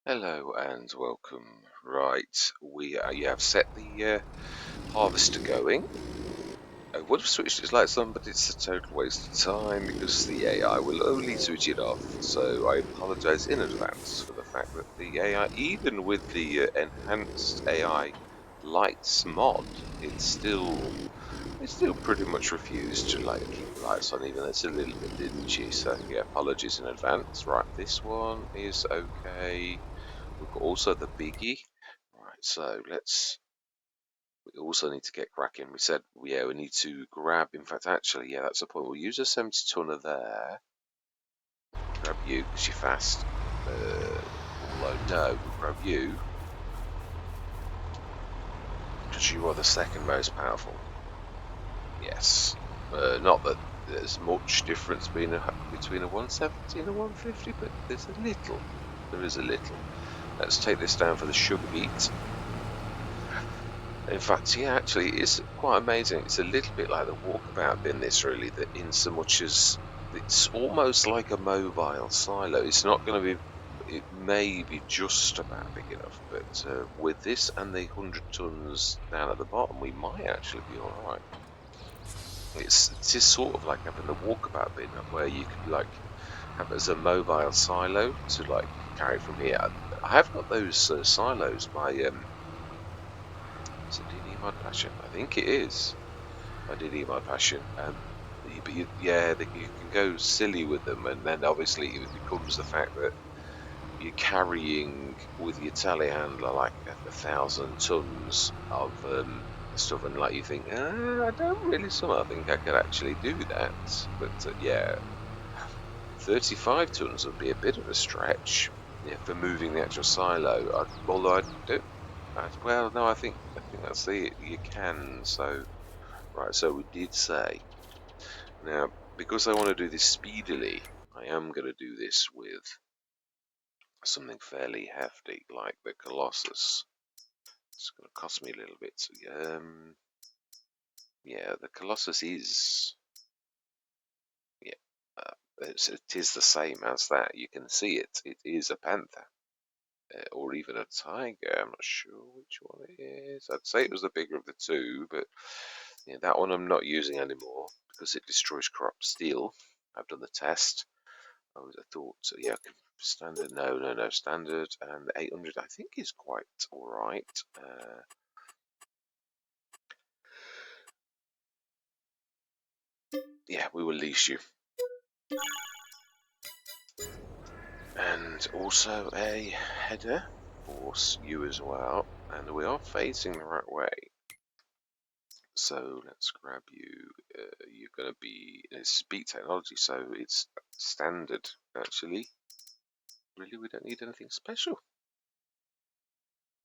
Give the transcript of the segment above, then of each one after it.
Hello and welcome. Right, you have set the harvester going. I would have switched it to lights on, but it's a total waste of time because the AI will only switch it off. So I apologize in advance for the fact that the AI, even with the enhanced AI lights mod, it still pretty much refused to keep the lights on, even though it's a little bit glitchy. So yeah, apologies in advance. Right, this one is okay. We've got also the biggie. Right, so we also need to get cracking. We said, yeah, we need to grab, in fact, actually, yeah, that's the point. We'll use a 70 tonner there. Grab you, because you're fast. Although, no, we'll grab you, because you are the second most powerful. Yes. Not that there's much difference between a 170 and a 150, but there's a little. There is a little. Let's take this down for the sugar beet. In fact, yeah, actually, it's quite amazing. It's a little bit like the walkabout bin, this really, that in so much as it's almost like a mobile silo. It's not going to be, it may be just about big enough, but with this and the 100 tons down at the bottom, we might actually be all right. It's just sort of like having the walkabout bin where you could have it as a mobile silo to carry from here. I have got those silos by is it DD Mod Passion? I think it is by DD Mod Passion. But you can go silly with them, and then obviously it becomes the fact that you're carrying with your telehandler like 1,000 tons of stuff, and you think, I don't really. I think I could actually do that, but yeah, 35 tons would be a bit of a stretch. Yeah, for moving the actual silo. Although I don't. Well, no, I think that's it. You can. So right. So we did say now, because I want to do this speedily, I am going to do this with something fairly hefty like the Colossus. It's going to cost me a little bit. Yeah, the Colossus is. Yeah, it is the same as that. You can see it. It is a panther. Or even a tiger. I'm not sure which one it is. I'd say it was the bigger of the two, but yeah, that one I'm not using anymore because it destroys crop steel. I've done the test. I thought, yeah, standard. No, standard. And the 800, I think, is quite all right. Yeah, we will lease you. And also a header for you as well. And we are facing the right way. So let's grab you. You're going to be speed technology, so it's standard actually. Really, we don't need anything special.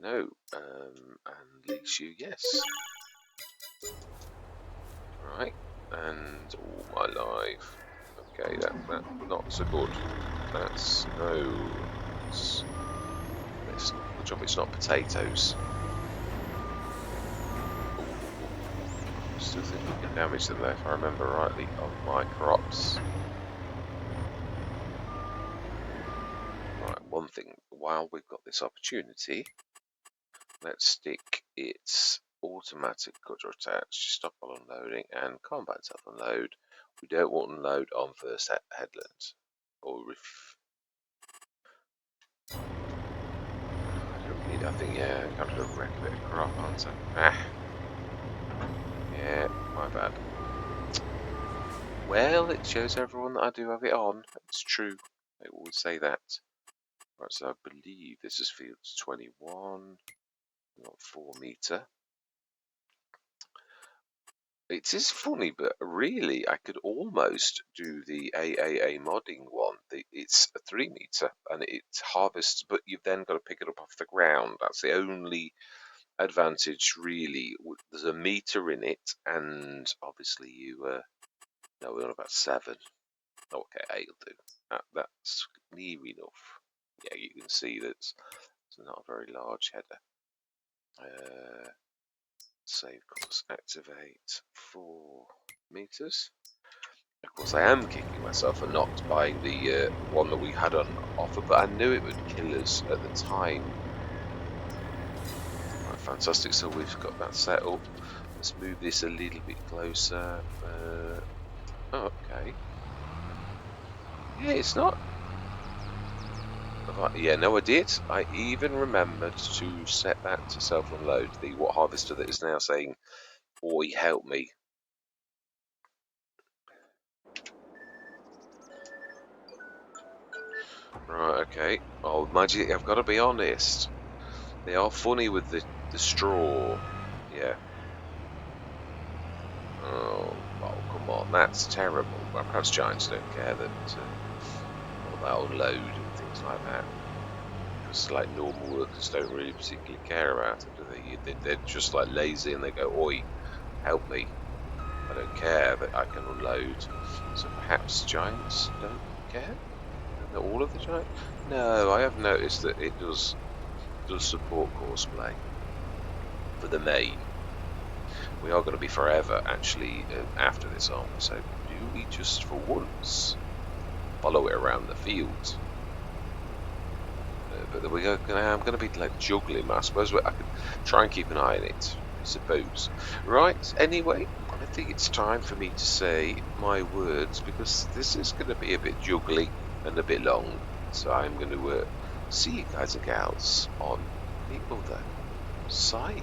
No, and leash you, yes. Right, and all my life. Okay, that not so good. That's no. It's good job it's not potatoes. Ooh, still think we can damage them there if I remember rightly on my crops. Right, one thing, while we've got this opportunity, let's stick its automatic cutter attach, stop while unloading, and combat self unload. We don't want to unload on first headland. Or if I don't need, I think, yeah, I'm going to wreck a bit of crop, aren't I? Yeah, my bad. Well, it shows everyone that I do have it on. It's true. They always say that. Right, so I believe this is fields 21, not 4 meter. It is funny, but really, I could almost do the AAA modding one. It's a 3 meter and it harvests, but you've then got to pick it up off the ground. That's the only advantage, really. There's a meter in it, and obviously you. No, we're on about 7. Okay, 8 will do. That's near enough. Yeah, you can see that it's not a very large header. Save course, activate 4 meters. Of course, I am kicking myself for not buying the one that we had on offer, but I knew it would kill us at the time. Right, fantastic. So we've got that set up. Let's move this a little bit closer. Oh, okay. Yeah, it's not. Yeah, no, I did. I even remembered to set that to self-unload. The what harvester that is now saying, "Boy, help me." Right, okay. Oh, Magic, I've got to be honest. They are funny with the straw. Yeah. Oh, come on. That's terrible. Well, perhaps giants don't care that about unload and things like that. Because like normal workers don't really particularly care about it, do they? They're just like lazy and they go, "Oi, help me. I don't care that I can unload." So perhaps giants don't care? All of the giants? No, I have noticed that it does support courseplay for the main. We are going to be forever actually after this, aren't we? So do we just for once follow it around the field? But we are gonna, I'm going to be like juggling. I suppose I could try and keep an eye on it. I suppose. Right. Anyway, I think it's time for me to say my words because this is going to be a bit juggly and a bit long. So I'm going to see you guys and gals on the other side.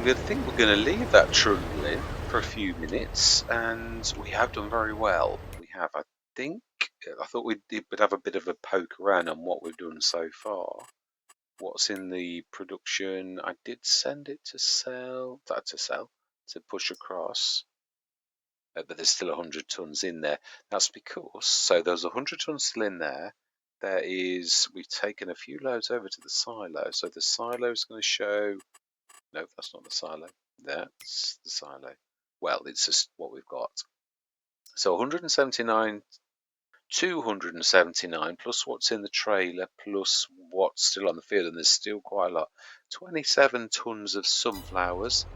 I think we're going to leave that trundle in for a few minutes, and we have done very well. We have, I think, I thought would have a bit of a poke around on what we've done so far. What's in the production? I did send it to to push across, but there's still 100 tons in there. That's because, so there's 100 tons still in there. We've taken a few loads over to the silo, so the silo is going to show. No, that's not the silo. That's the silo. Well, it's just what we've got. So 179, 279 plus what's in the trailer plus what's still on the field, and there's still quite a lot. 27 tons of sunflowers.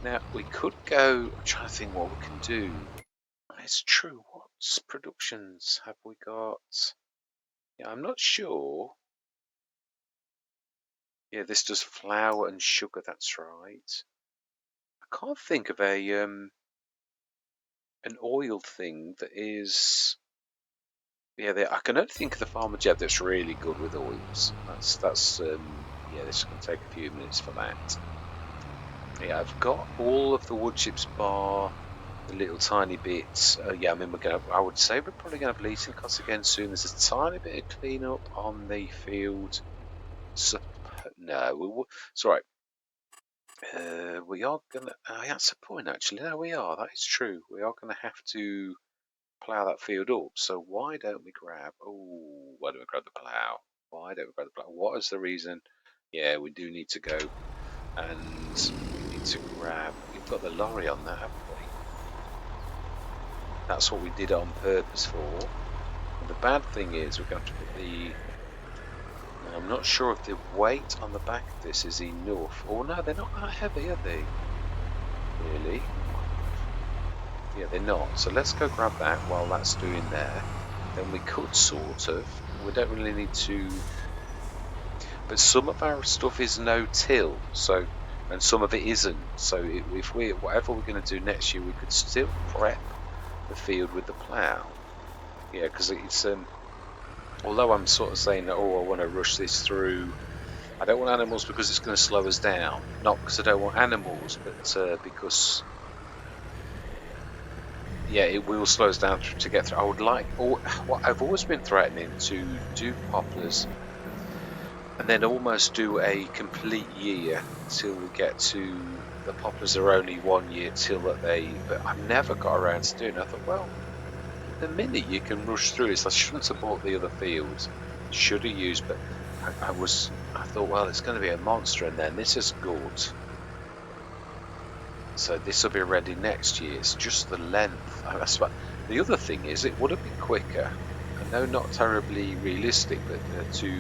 Now we could go. I'm trying to think what we can do. It's true. What productions have we got? Yeah, I'm not sure. Yeah, this does flour and sugar. That's right. I can't think of an oil thing that is. Yeah, I can only think of the Farmer Jeb that's really good with oils. That's yeah. This is going to take a few minutes for that. Yeah, I've got all of the wood chips bar the little tiny bits. Yeah, I mean I would say we're probably going to have leasing costs again soon. There's a tiny bit of cleanup on the field. So, no, it's all right. We are gonna. That's a point actually. No, we are. That is true. We are going to have to plough that field up. So why don't we grab? Oh, why don't we grab the plough? Why don't we grab the plough? What is the reason? Yeah, we do need to go, and we need to grab. We've got the lorry on that, haven't we? That's what we did it on purpose for. And the bad thing is we're going to put the. I'm not sure if the weight on the back of this is enough. Oh no, they're not that heavy, are they? Really? Yeah, they're not. So let's go grab that while that's doing there. Then we could sort of. We don't really need to. But some of our stuff is no-till, so, and some of it isn't. So if whatever we're going to do next year, we could still prep the field with the plough. Yeah, because it's although I'm sort of saying that, oh, I want to rush this through. I don't want animals because it's going to slow us down. Not because I don't want animals, but because yeah, it will slow us down to get through. I would like, or what I've always been threatening to do poplars, and then almost do a complete year till we get to the poplars are only 1 year till that they. But I've never got around to doing it. I thought, well, the minute you can rush through this, I shouldn't have bought the other fields. Should have used, but I thought, well, it's going to be a monster, and then this is good. So this will be ready next year. It's just the length. The other thing is, it would have been quicker. I know not terribly realistic, but to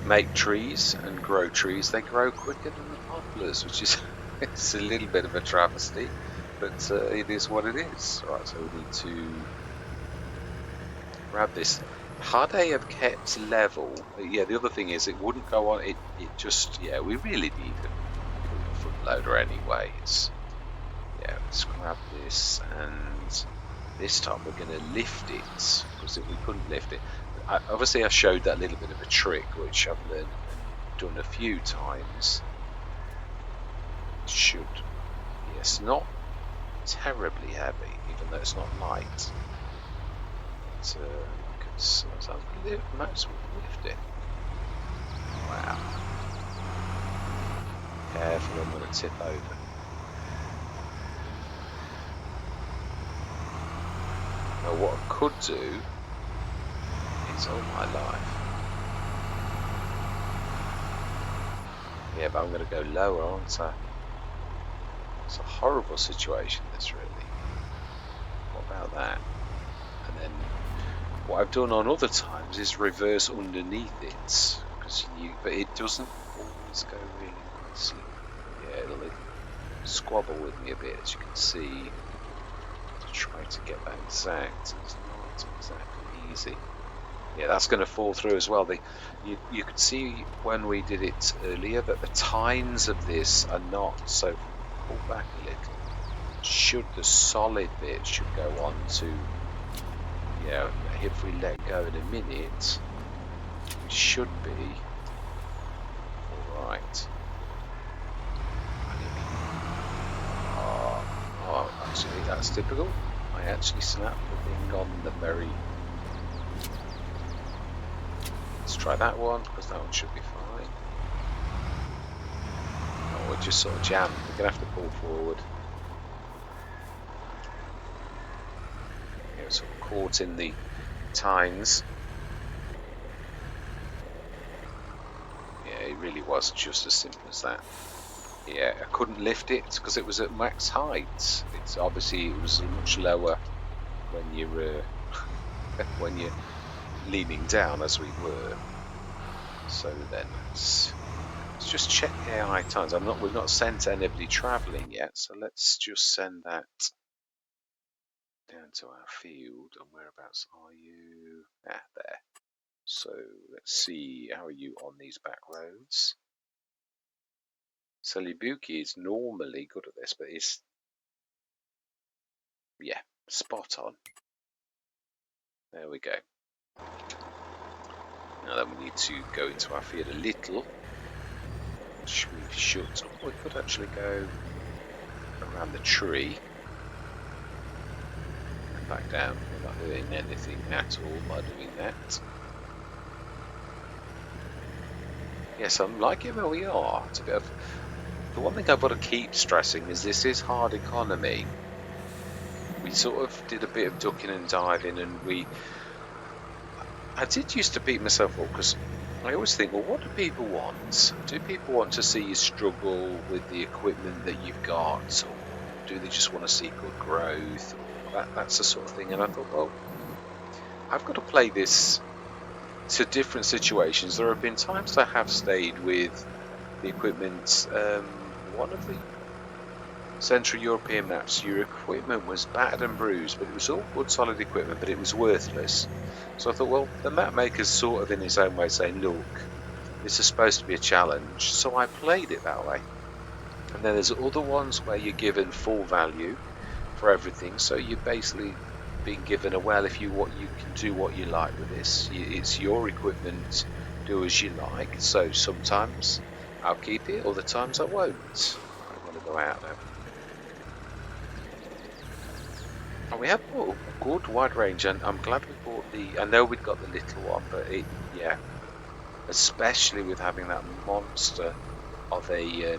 make trees and grow trees, they grow quicker than the poplars, which is it's a little bit of a travesty. But it is what it is. Right, so we need to grab this. Had I have kept level, yeah, the other thing is it wouldn't go on, it just, yeah, we really need a front loader anyway. Yeah, let's grab this, and this time we're going to lift it, because if we couldn't lift it, obviously I showed that little bit of a trick, which I've learned and done a few times. It should, yes, not terribly heavy, even though it's not light. But sometimes Max will lift it. Wow. Careful, I'm going to tip over. Now what I could do is, oh my life. Yeah, but I'm going to go lower, aren't I? It's a horrible situation, this really. What about that? And then what I've done on other times is reverse underneath it, but it doesn't always go really nicely. Yeah, it'll squabble with me a bit, as you can see, to try to get that exact. It's not exactly easy. Yeah, that's going to fall through as well. You could see when we did it earlier that the tines of this are not, so pull back a little. The solid bit should go on to, yeah, if we let go in a minute, it should be alright. actually, that's typical. I actually snapped the thing on the very... Let's try that one, because that one should be fine. Oh, we're just sort of jammed. We're going to have to pull forward. Yeah, sort of caught in the tines. Yeah, it really was just as simple as that. Yeah, I couldn't lift it because it was at max height. It's obviously it was much lower when you're when you're leaning down as we were. So then let's just check the AI times. We've not sent anybody travelling yet, so let's just send that down to our field. And whereabouts are you? Ah, there. So let's see, how are you on these back roads? Celobuki is normally good at this, but it's, yeah, spot on. There we go. Now then we need to go into our field a little, which we've shut. Oh, we could actually go around the tree and back down. We're not doing anything at all by doing that. Yes, I'm liking where we are. It's a bit of... The one thing I've got to keep stressing is this is hard economy. We sort of did a bit of ducking and diving, and I did used to beat myself up because I always think, well, what do people want? Do people want to see you struggle with the equipment that you've got, or do they just want to see good growth? That's the sort of thing. And I thought, well, I've got to play this to different situations. There have been times I have stayed with the equipment. One of the Central European maps, your equipment was battered and bruised, but it was all good solid equipment, but it was worthless. So I thought, well, the map maker's sort of in his own way saying, look, this is supposed to be a challenge, so I played it that way. And then there's other ones where you're given full value for everything, so you're basically being given a, well, if you can do what you like with this, it's your equipment, do as you like. So sometimes I'll keep it, other times I won't. I want to go out now. And we have bought a good wide range, and I'm glad we bought the... I know we'd got the little one, but yeah, especially with having that monster of a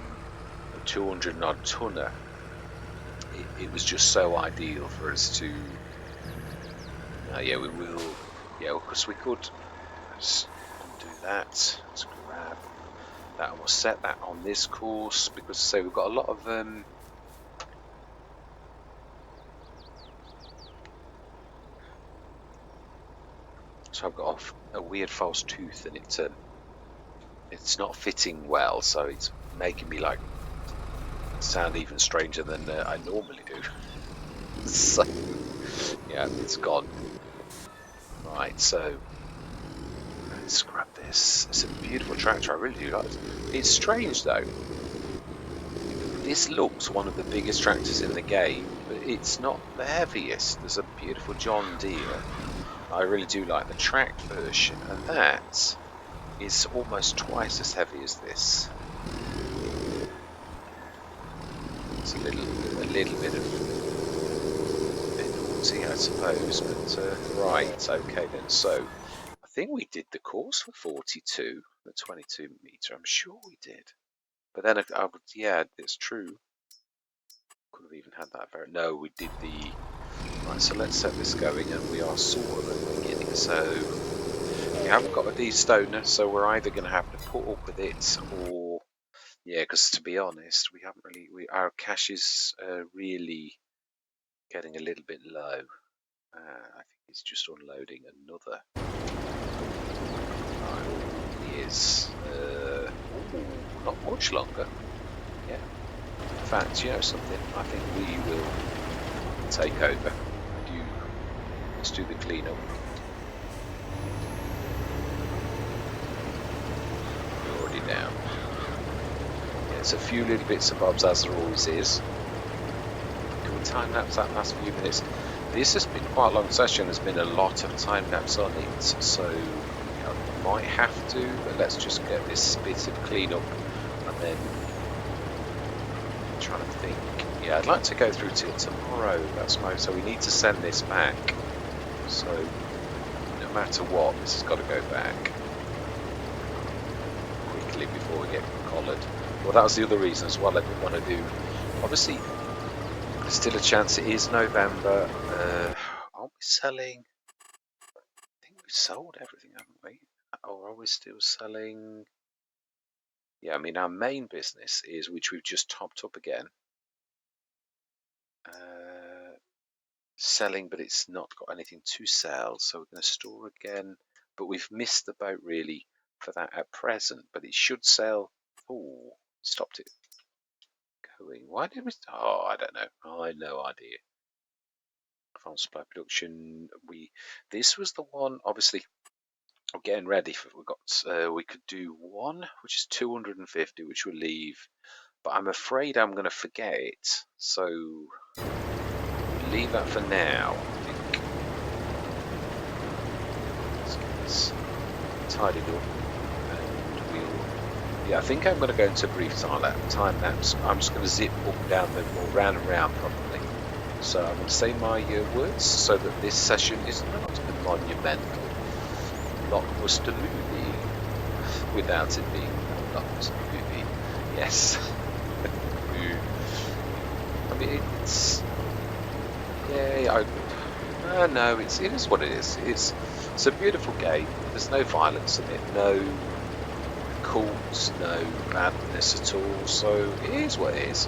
200 odd tonner, it was just so ideal for us to... yeah, we will... Yeah, because we could... Let's undo that. Let's grab that, and we'll set that on this course, because, say, we've got a lot of... So I've got a weird false tooth, and it's not fitting well, so it's making me like sound even stranger than I normally do. So yeah, it's gone. Right, so let's grab this. It's a beautiful tractor. I really do like it. It's strange though. This looks one of the biggest tractors in the game, but it's not the heaviest. There's a beautiful John Deere. I really do like the tracked version, and that is almost twice as heavy as this. It's a little bit of penalty, I suppose, but right, okay then. So I think we did the course for 42, the 22 meter. I'm sure we did, but then yeah, it's true. Could have even had that very... No, we did the... Right, so let's set this going, and we are sort of at the beginning. So we haven't got a de-stoner, so we're either going to have to put up with it, or... Yeah, because to be honest, we haven't really... our cash is really getting a little bit low. I think it's just unloading another. Right, is not much longer. Yeah. In fact, you know something? I think we will take over. Let's do the cleanup. We're already down. Yeah, it's a few little bits and bobs, as there always is. Can we time lapse that last few minutes? This has been quite a long session. There's been a lot of time lapse on it, so we might have to. But let's just get this bit of cleanup, and then I'm trying to think. Yeah, I'd like to go through till tomorrow. That's my. So we need to send this back. So no matter what, this has got to go back quickly before we get collared. Well, that was the other reason as well. I didn't want to do. Obviously, there's still a chance it is November. Aren't we selling? I think we've sold everything, haven't we? Or are we still selling? Yeah, I mean, our main business is, which we've just topped up again, selling, but it's not got anything to sell, so we're going to store again. But we've missed the boat really for that at present, but it should sell. Oh, stopped it going. Why did we? Oh, I don't know. I no idea. Advanced supply production. This was the one. Obviously, we're getting ready for. We got. We could do one, which is 250, which will leave. But I'm afraid I'm going to forget it. So we'll leave that for now. I think. Let's get this tidied up, and we'll. Yeah, I think I'm going to go into a brief time lapse. I'm just going to zip up and down the or round and round probably. So I'm going to say my words so that this session is not a monumental blockbuster movie without it being a blockbuster movie. Yes. I mean, it's yeah. No, it is what it is. It's a beautiful game. There's no violence in it, no cults, no badness at all. So it is what it is.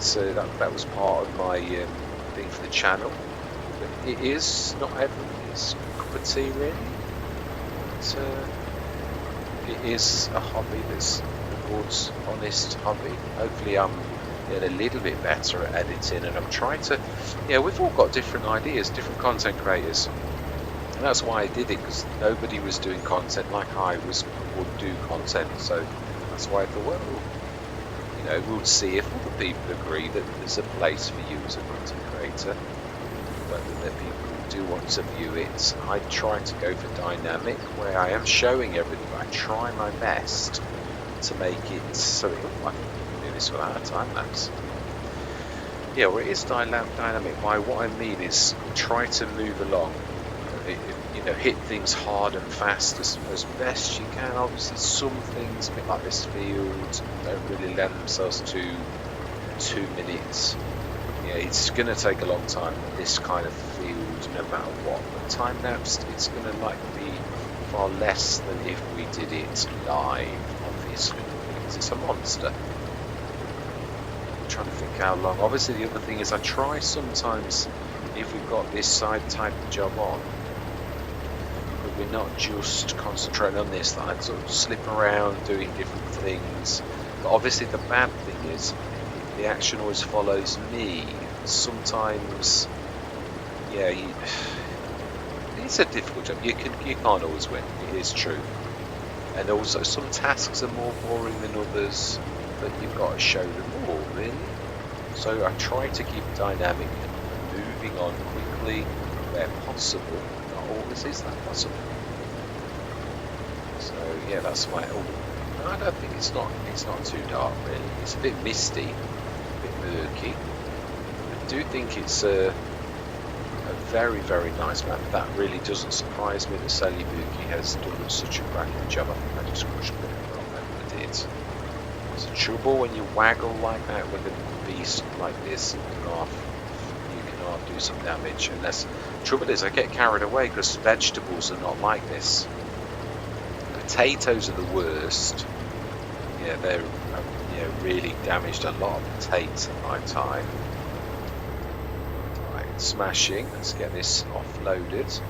So that was part of my thing for the channel. But it is not everybody's cup of tea, really. But, it is a hobby that's a good, honest hobby. Hopefully, I'm getting a little bit better at editing, and I'm trying to. Yeah, we've all got different ideas, different content creators. And that's why I did it, because nobody was doing content like I would do content. So that's why I thought, well, we'll see if other people agree that there's a place for you as a content creator, but that people do want to view it. I try to go for dynamic, where I am showing everything, but I try my best to make it so it looks like I can do this without a time lapse. Yeah, well, it is dynamic. What I mean is try to move along. Hit things hard and fast as best you can. Obviously, some things, a bit like this field, don't really lend themselves to 2 minutes. Yeah, it's going to take a long time. This kind of field, no matter what. But time lapsed, it's going to be far less than if we did it live. Obviously, because it's a monster. I'm trying to think how long. Obviously, the other thing is I try sometimes if we've got this side type of job on. We're not just concentrating on this, that I sort of slip around doing different things. But obviously the bad thing is the action always follows me. Sometimes, yeah, it's a difficult job. You can't always win. It is true. And also some tasks are more boring than others, but you've got to show them all, really. So I try to keep dynamic and moving on quickly where possible. Always is that possible. So yeah, that's why. I don't think it's not too dark really. It's a bit misty, a bit murky. I do think it's a very, very nice map. That really doesn't surprise me that Celobuki has done such a cracking job. I think I just crushed a bit of I did. It's a trouble when you waggle like that with a beast like this and you cannot do some damage unless. Trouble is, I get carried away because vegetables are not like this. Potatoes are the worst. Yeah, they're really damaged a lot of potatoes at my time. Right, smashing. Let's get this offloaded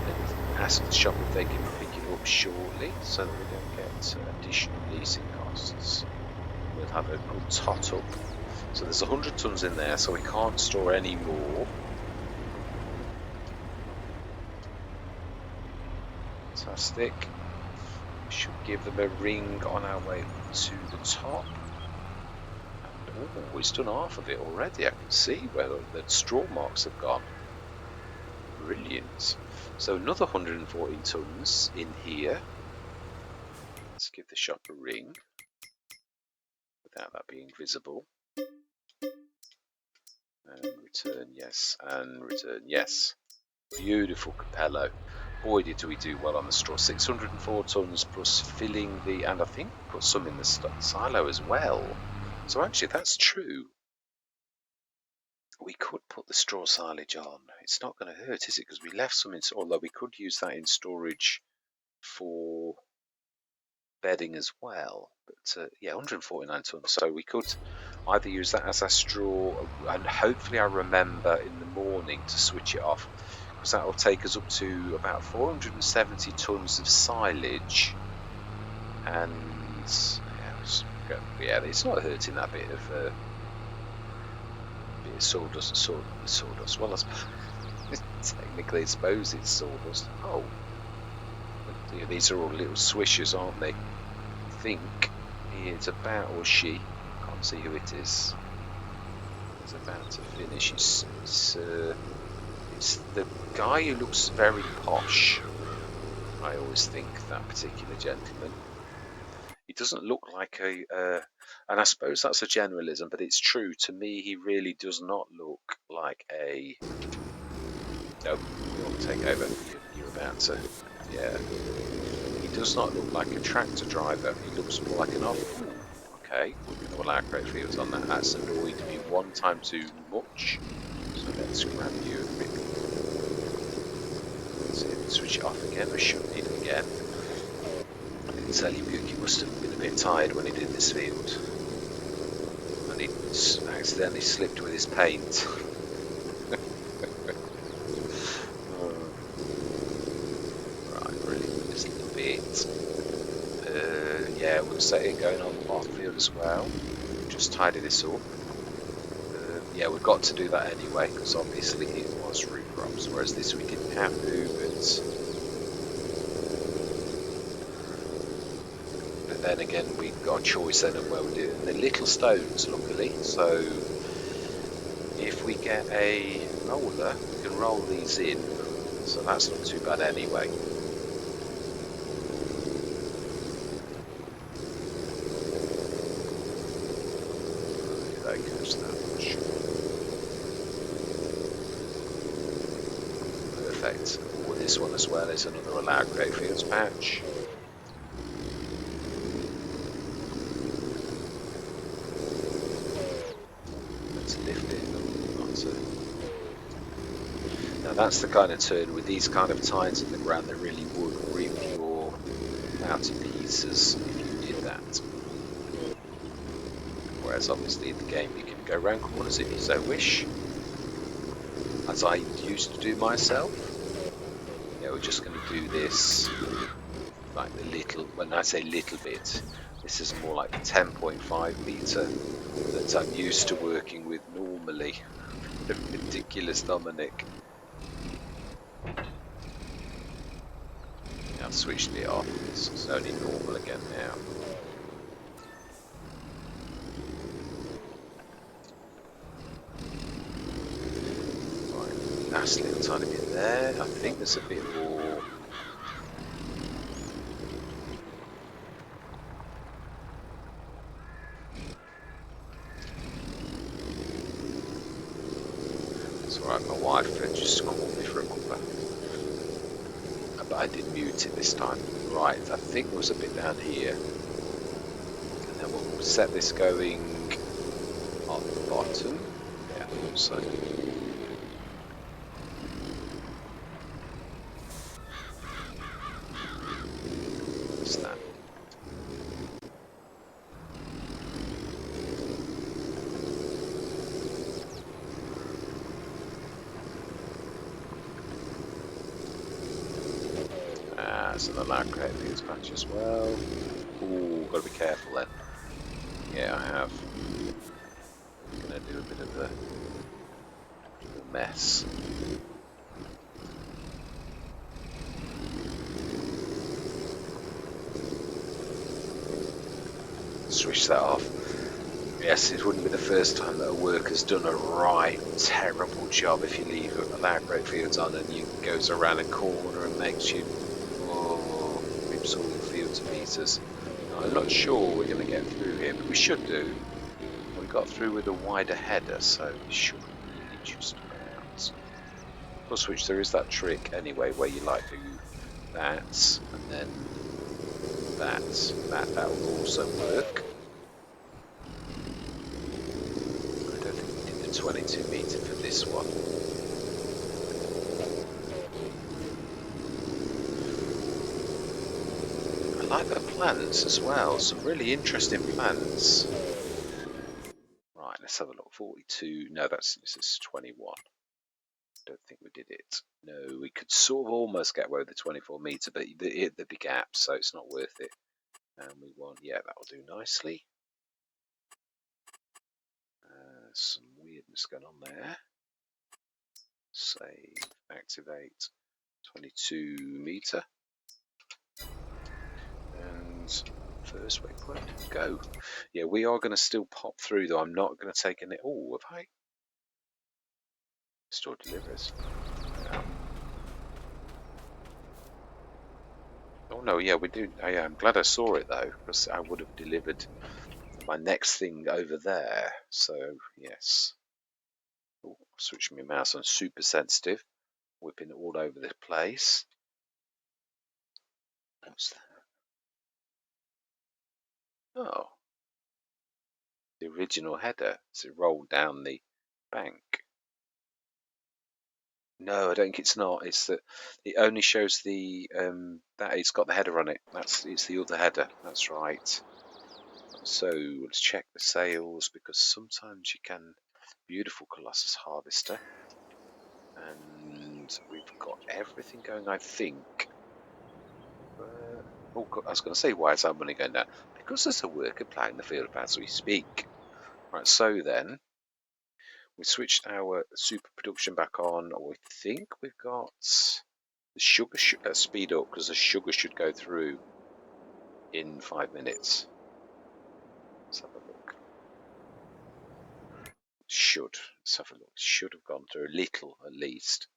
and ask the shop if they can pick it up shortly so that we don't get additional leasing costs. We'll have a good tot up. So there's 100 tons in there, so we can't store any more. Fantastic. We should give them a ring on our way to the top. And it's done half of it already. I can see where the straw marks have gone. Brilliant. So another 114 tons in here. Let's give the shop a ring without that being visible. And return yes, and return yes. Beautiful Capello. Boy, did we do well on the straw. 604 tons plus filling the, and I think we put some in the silo as well. So actually, that's true. We could put the straw silage on. It's not going to hurt, is it? Because we left some in, although we could use that in storage for bedding as well. But yeah, 149 tons. So we could either use that as a straw, and hopefully I remember in the morning to switch it off, because that will take us up to about 470 tons of silage. And yeah, it's not hurting that bit of sawdust. Well, technically, I suppose it's sawdust. Oh, these are all little swishers, aren't they? I think it's about, or she, can't see who it is. It's about to finish. It's the guy who looks very posh. I always think that particular gentleman. He doesn't look like and I suppose that's a generalism, but it's true. To me, he really does not look like a. Nope, we won't take over. You're about to. Yeah. He does not look like a tractor driver. He looks more like an off. Okay, we're going to allow great fields on that. That's annoyed me one time too much. So let's grab you a bit. Switch it off again. We shouldn't need it again. Celobuki must have been a bit tired when he did this field. And he accidentally slipped with his paint. Right, really, just a little bit. Yeah, we'll set it going on the bottom field as well. Just tidy this up. Yeah, we've got to do that anyway, because obviously it was root crops, whereas this we didn't have to, but then again, we've got a choice then of where we do it. And they're little stones, luckily, so if we get a roller, we can roll these in, so that's not too bad anyway. They catch that much. Perfect. With this one as well is another allowed great fields patch. Let's lift it. Now that's the kind of turn with these kind of tines in the ground that really would rip your out to pieces if you did that. Whereas obviously in the game you can go round corners if you so wish, as I used to do myself. Yeah, we're just going to do this like the little, when I say little bit, this is more like the 10.5 metre that I'm used to working with normally. Ridiculous, Dominic. I've switched it off, it's only normal again now. Right, last little tiny bit there. I think there's a bit more. It's alright, my wife just called me for a cuppa. But I did mute it this time. Right, I think there was a bit down here. And then we'll set this going on the bottom. Yeah, so. What's that? There's an allowed great fields patch as well. Ooh, got to be careful then. Yeah, I have. I'm going to do a bit of a mess. Switch that off. Yes, it wouldn't be the first time that a worker's done a right terrible job if you leave allowed great fields on and you goes around a corner and makes you rips all the field to pieces. I'm not sure we're going to get through here, but we should do. We got through with a wider header, so we should just about. Plus which there is that trick anyway where you like do that and then that will also work. I don't think we did the 22 meter for this one. I like the plants as well, some really interesting plants. Right, let's have a look. 42, no, this is 21. Don't think we did it. No, we could sort of almost get away with the 24 meter, but there'd be gaps, so it's not worth it. And we want, yeah, that'll do nicely. Some weirdness going on there. Save, activate, 22 meter. And first waypoint, go. Yeah, we are going to still pop through, though. I'm not going to take any. Oh, have I? Store delivers. Oh no, yeah, we do. I'm glad I saw it though, because I would have delivered my next thing over there. So yes. Ooh, switching my mouse on super sensitive, whipping it all over the place. What's that? Oh, the original header. So it rolled down the bank. No, I don't think it's not. It's that it only shows the that it's got the header on it. It's the other header. That's right. So let's check the sales because sometimes you can. Beautiful Colossus Harvester, and we've got everything going. I think. Oh, God, I was going to say, why is our money going down? Because there's a worker ploughing the field as we speak. Right. So then we switched our super production back on. We think we've got the sugar speed up because the sugar should go through in 5 minutes. Let's have a look. Let's have a look. Should have gone through a little at least.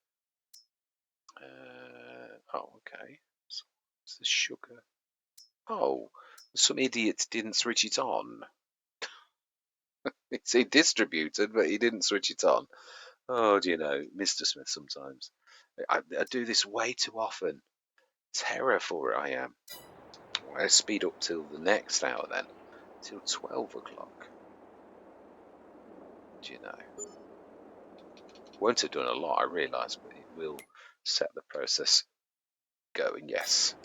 Oh, okay. So what's the sugar? Oh, some idiot didn't switch it on. It's distributed, but he didn't switch it on. Oh, do you know, Mr. Smith sometimes. I do this way too often. Terror for it, I am. I speed up till the next hour then. Till 12 o'clock. Do you know? Won't have done a lot, I realise, but it will set the process going, yes.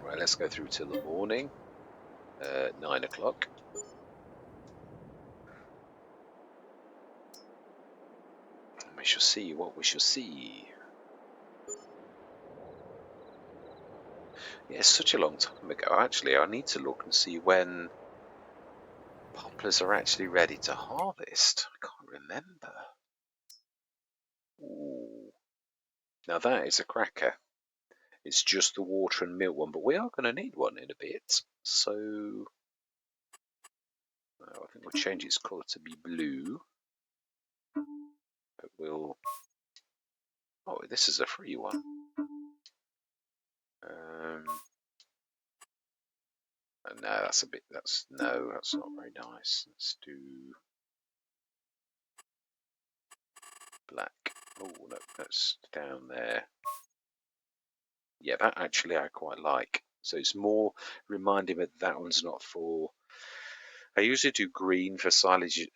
Right, let's go through till the morning. 9 o'clock. We shall see what we shall see. Yeah, it's such a long time ago. Actually, I need to look and see when poplars are actually ready to harvest. I can't remember. Ooh. Now that is a cracker. It's just the water and milk one, but we are going to need one in a bit. So I think we'll change its colour to be blue. But we'll. Oh, this is a free one. No, that's a bit. That's not very nice. Let's do black. Oh no, that's down there. Yeah, that actually I quite like. So it's more reminding me that one's not for. I usually do green for silage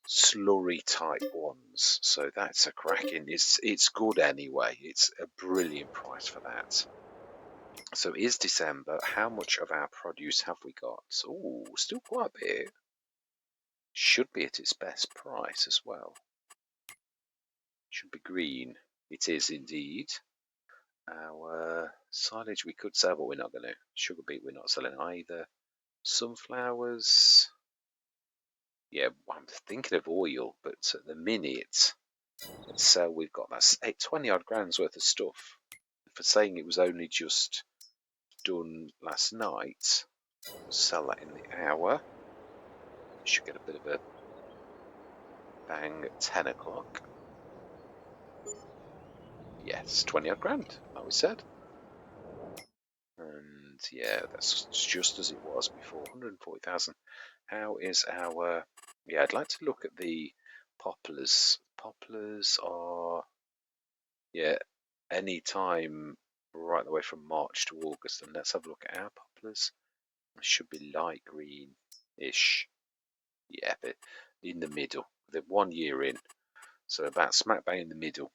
slurry type ones, so that's a cracking. It's good anyway. It's a brilliant price for that. So it is December. How much of our produce have we got? Oh, still quite a bit. Should be at its best price as well. Should be green. It is indeed. Our silage we could sell, but we're not going to. Sugar beet we're not selling either. Sunflowers. Yeah, I'm thinking of oil, but at the minute, let's sell. We've got that's 20 odd grand's worth of stuff. For saying it was only just done last night, we'll sell that in the hour. Should get a bit of a bang at 10 o'clock. Yes, 20 odd grand, like we said. And yeah, that's just as it was before, 140,000. How is our... Yeah, I'd like to look at the poplars poplars are, yeah, any time right the way from March to August. And let's have a look at our poplars. They should be light green-ish. Yeah, they're in the middle. They're 1 year in, so about smack bang in the middle.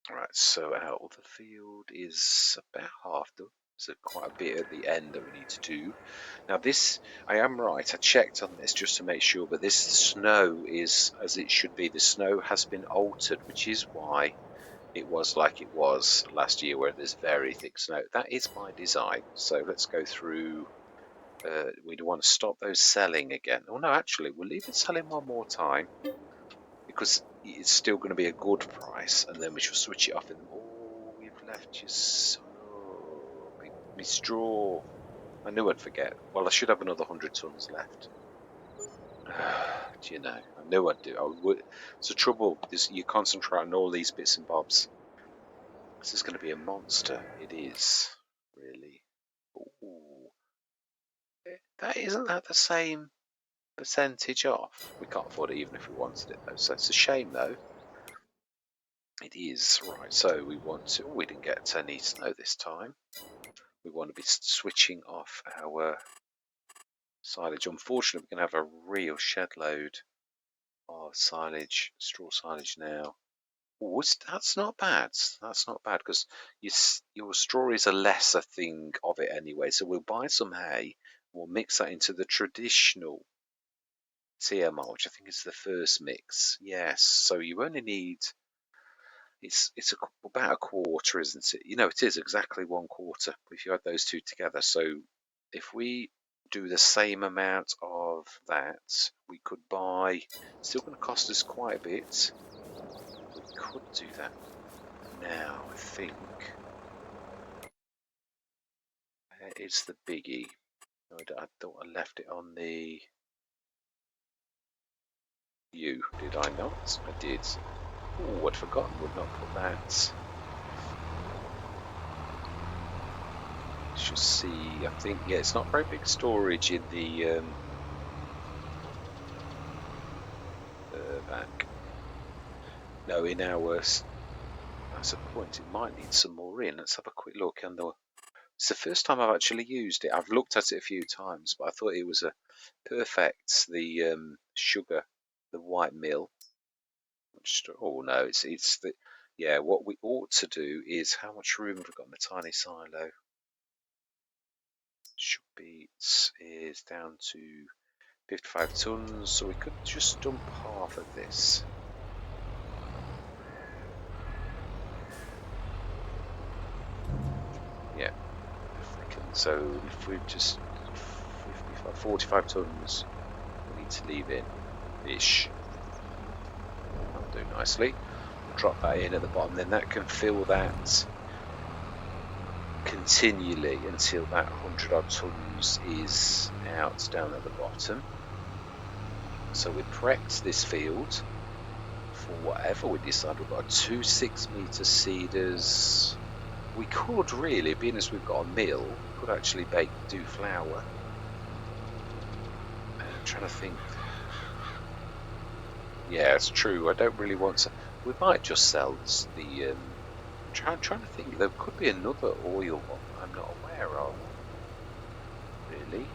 Right, so our other field is about half done. So quite a bit at the end that we need to do. Now this, I am right, I checked on this just to make sure, but this snow is as it should be. The snow has been altered, which is why it was like it was last year, where there's very thick snow. That is by design. So let's go through. We want to stop those selling again. Oh no, actually, we'll leave it selling one more time because it's still going to be a good price, and then we shall switch it off in the. Oh, we've left you so. Me straw. I knew I'd forget. Well, I should have another 100 tons left. Do you know? I knew I'd do. I would. It's the trouble is you concentrate on all these bits and bobs. This is going to be a monster. It is really. Ooh, that isn't that the same percentage off? We can't afford it even if we wanted it though. So it's a shame though. It is right. So we want to. Oh, we didn't get any snow this time. We want to be switching off our silage. Unfortunately, we're going to have a real shed load of silage, straw silage now. Oh, that's not bad. That's not bad because your straw is a lesser thing of it anyway. So we'll buy some hay. We'll mix that into the traditional TMR, which I think is the first mix. Yes. So you only need. It's about a quarter, isn't it? You know, it is exactly 1/4 if you add those two together. So if we do the same amount of that, we could buy. Still going to cost us quite a bit. We could do that now, I think. It's the biggie. I thought I left it on the U. Did I not? I did. Oh, I'd forgotten. Would not put that. Should see. I think yeah, it's not very big storage in the back. No, in ours. That's a point. It might need some more in. Let's have a quick look on the. It's the first time I've actually used it. I've looked at it a few times, but I thought it was a perfect. The sugar, the white mill. Oh no, it's the. Yeah, what we ought to do is how much room have we got in the tiny silo? Should be is down to 55 tons, so we could just dump half of this. Yeah, so if we just 45 tons, we need to leave in ish. That'll do nicely. We'll drop that in at the bottom, then that can fill that continually until that 100 odd tons is out down at the bottom. So we prepped this field for whatever we decide. We've got 2 6-meter cedars. We could really, being as we've got a mill, we could actually do flour. I'm trying to think. Yeah, it's true. I don't really want to. We might just sell the. I'm trying to think. There could be another oil one I'm not aware of. Really?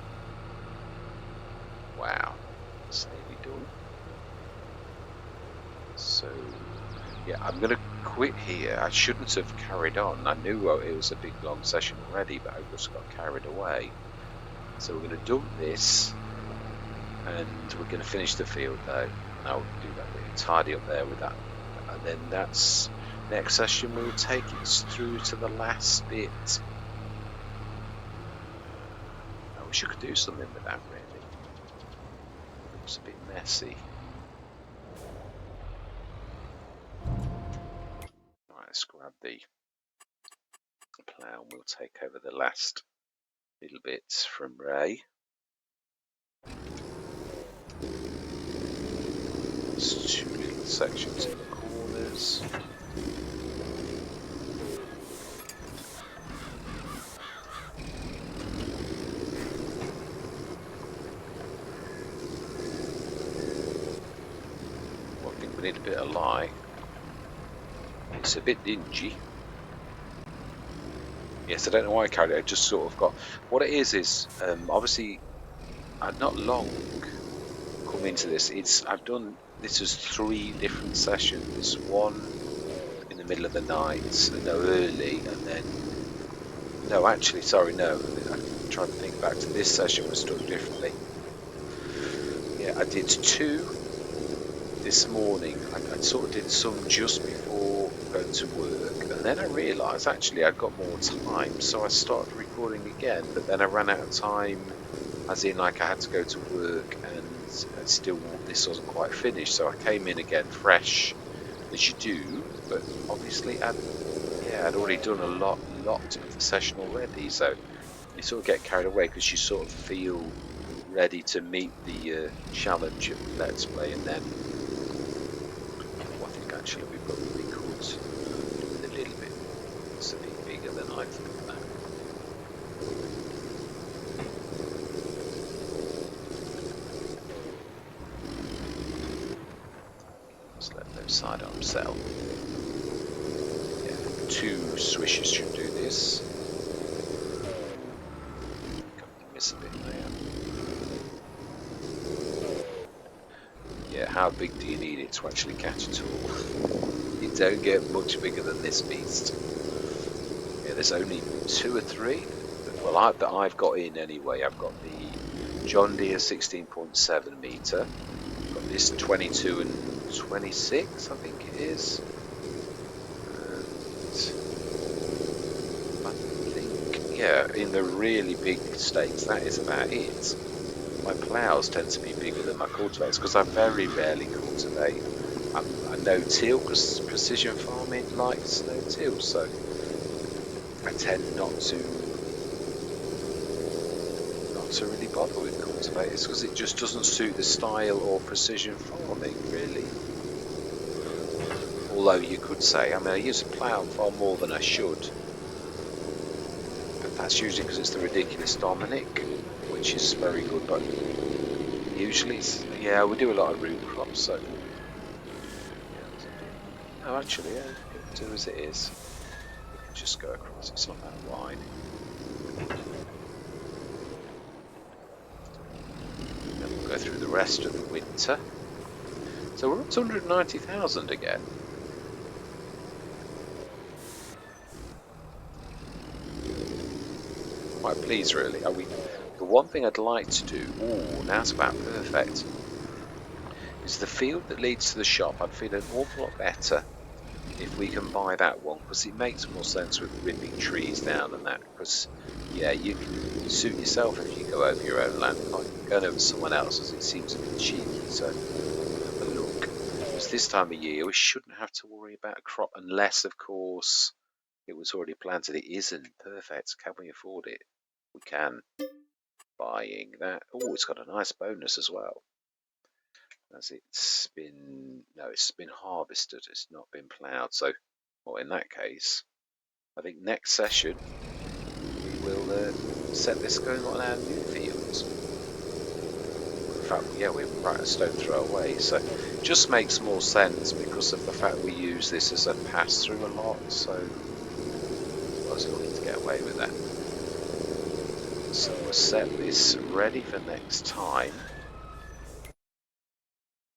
Wow. That's nearly done. So, yeah, I'm going to quit here. I shouldn't have carried on. I knew it was a big long session already, but I just got carried away. So we're going to dump this, and we're going to finish the field though. And I'll do that bit, tidy up there with that. And then that's next session. We'll take it through to the last bit. I wish I could do something with that really. It looks a bit messy. Right, let's grab the plough and we'll take over the last little bits from Ray. There's 2 little sections in the corners. One thing we need a bit of light. It's a bit dingy. Yes, I don't know why I carried it. I just sort of got... What it is obviously, I'd not long come into this. I've done... This is 3 different sessions. One in the middle of the night, no, early, and then... No, actually, sorry, no. I'm trying to think back to this session was done differently. Yeah, I did 2 this morning. I sort of did some just before going to work, and then I realised actually I'd got more time, so I started recording again, but then I ran out of time, as in like I had to go to work, and still this wasn't quite finished, so I came in again fresh, as you do, but obviously I'd already done a lot of the session already, so you sort of get carried away because you sort of feel ready to meet the challenge of Let's Play, and then I think actually we probably could do with a little bit more. It's a bit bigger than I thought that. Let's let those sidearms settle. Yeah, 2 swishes should do this. You miss a bit there. Yeah, how big do you need it to actually catch a tool? You don't get much bigger than this beast. Yeah, there's only 2 or 3. Well, that I've got in anyway. I've got the John Deere 16.7 meter. I've got this 22 and 26, I think it is. And I think, yeah, in the really big stakes, that is about it. My ploughs tend to be bigger than my cultivators because I very rarely cultivate. I no-till because precision farming likes no-till, so I tend not to really bother with cultivators because it just doesn't suit the style or precision farming, really. Although you could say, I mean, I use a plough far more than I should, but that's usually because it's the ridiculous Dominic, which is very good, but usually it's, yeah, we do a lot of root crops, so... Oh, actually, yeah, it'll do as it is. We can just go across, it's not that wide. Then we'll go through the rest of the winter. So we're up to 190,000 again. Quite pleased, really. The one thing I'd like to do, now it's about perfect, is the field that leads to the shop. I'd feel an awful lot better if we can buy that one, because it makes more sense with ripping trees down and that, because yeah, you can suit yourself if you go over your own land, like going over someone else's, it seems a bit cheeky, so have a look. Because this time of year we shouldn't have to worry about a crop, unless of course it was already planted. It isn't perfect. Can we afford it? We can. Buying that. Oh, it's got a nice bonus as well. As it's been, no, it's been harvested, it's not been ploughed, so, well, in that case, I think next session we will set this going on our new fields. In fact, yeah, we're right a stone throw away, so it just makes more sense because of the fact we use this as a pass-through a lot, so I was looking to get away with that. So we'll set this ready for next time.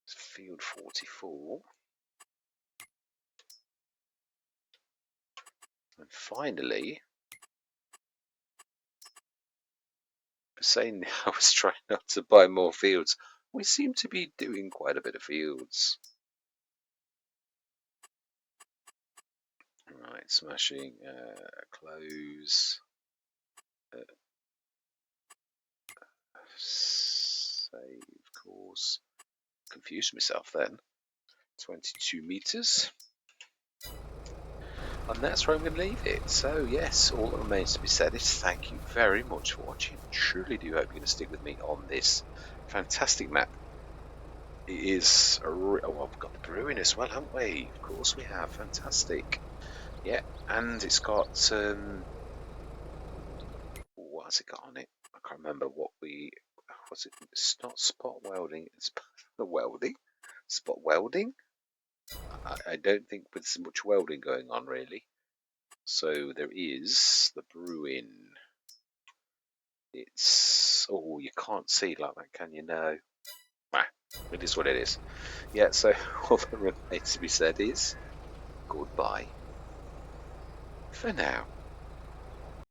Field 44. And finally, saying I was trying not to buy more fields, we seem to be doing quite a bit of fields. Right, smashing, close, save course. Confused myself then. 22 meters. And that's where I'm going to leave it. So yes, all that remains to be said is thank you very much for watching. Truly do hope you're going to stick with me on this fantastic map. It is oh, we've got the brewing as well, haven't we? Of course we have. Fantastic. Yeah, and it's got what has it got on it? I can't remember what was it? It's not spot welding. It's the welding. Spot welding. I don't think there's much welding going on really. So there is the brewing. It's you can't see like that, can you? No. Ah, it is what it is. Yeah. So all that remains to be said is goodbye for now.